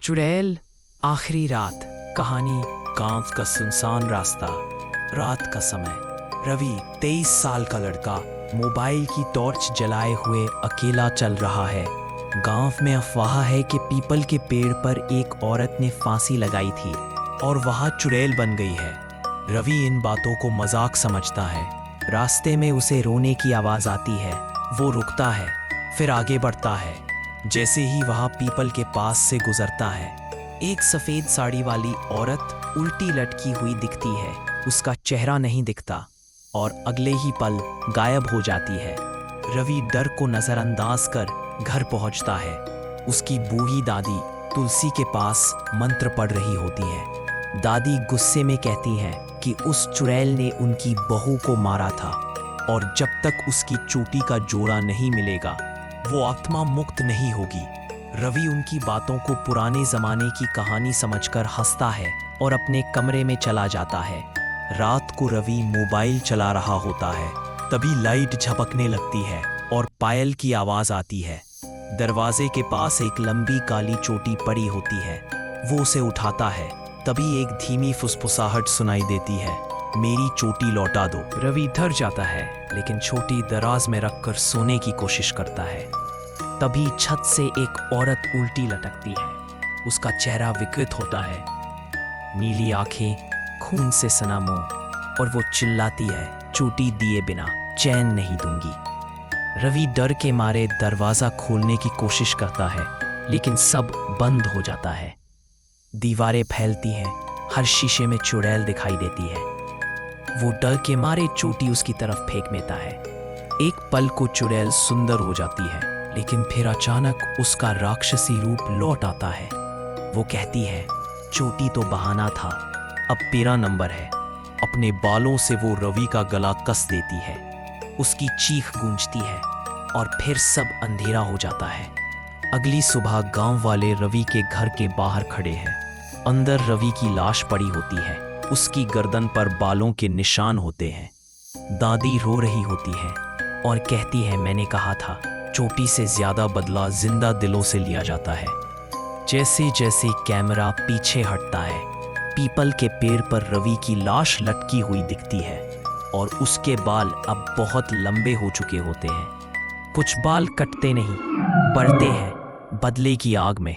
चुड़ैल, आखिरी रात। कहानी। गांव का सुनसान रास्ता, रात का समय। रवि 23 साल का लड़का मोबाइल की टॉर्च जलाए हुए अकेला चल रहा है। गांव में अफवाह है कि पीपल के पेड़ पर एक औरत ने फांसी लगाई थी और वहां चुड़ैल बन गई है। रवि इन बातों को मजाक समझता है। रास्ते में उसे रोने की आवाज आती है। वो रुकता है, फिर आगे बढ़ता है। जैसे ही वहां पीपल के पास से गुजरता है, एक सफेद साड़ी वाली औरत उल्टी लटकी हुई दिखती है। उसका चेहरा नहीं दिखता और अगले ही पल गायब हो जाती है। रवि डर को नजरअंदाज कर घर पहुंचता है। उसकी बूढ़ी दादी तुलसी के पास मंत्र पढ़ रही होती है। दादी गुस्से में कहती हैं कि उस चुड़ैल ने उनकी बहू को मारा था और जब तक उसकी चोटी का जोड़ा नहीं मिलेगा वो आत्मा मुक्त नहीं होगी। रवि उनकी बातों को पुराने जमाने की कहानी समझकर हंसता है और अपने कमरे में चला जाता है। रात को रवि मोबाइल चला रहा होता है, तभी लाइट झपकने लगती है और पायल की आवाज आती है। दरवाजे के पास एक लंबी काली चोटी पड़ी होती है। वो उसे उठाता है, तभी एक धीमी फुसफुसाहट सुनाई देती है, मेरी चोटी लौटा दो। रवि डर जाता है, लेकिन चोटी दराज में रखकर सोने की कोशिश करता है। तभी छत से एक औरत उल्टी लटकती है। उसका चेहरा विकृत होता है, नीली आंखें, खून से सना मुंह, और वो चिल्लाती है, चोटी दिए बिना चैन नहीं दूंगी। रवि डर के मारे दरवाजा खोलने की कोशिश करता है, लेकिन सब बंद हो जाता है। दीवारें फैलती हैं, हर शीशे में चुड़ैल दिखाई देती है। वो डर के मारे चोटी उसकी तरफ फेंक देता है। एक पल को चुड़ैल सुंदर हो जाती है, लेकिन फिर अचानक उसका राक्षसी रूप लौट आता है। वो कहती है, चोटी तो बहाना था, अब तेरा नंबर है। अपने बालों से वो रवि का गला कस देती है। उसकी चीख गूंजती है और फिर सब अंधेरा हो जाता है। अगली सुबह गांव वाले रवि के घर के बाहर खड़े हैं। अंदर रवि की लाश पड़ी होती है। उसकी गर्दन पर बालों के निशान होते हैं। दादी रो रही होती है और कहती है, मैंने कहा था, चोटी से ज्यादा बदला जिंदा दिलों से लिया जाता है। जैसे जैसे कैमरा पीछे हटता है, पीपल के पेड़ पर रवि की लाश लटकी हुई दिखती है और उसके बाल अब बहुत लंबे हो चुके होते हैं। कुछ बाल कटते नहीं, बढ़ते हैं बदले की आग में।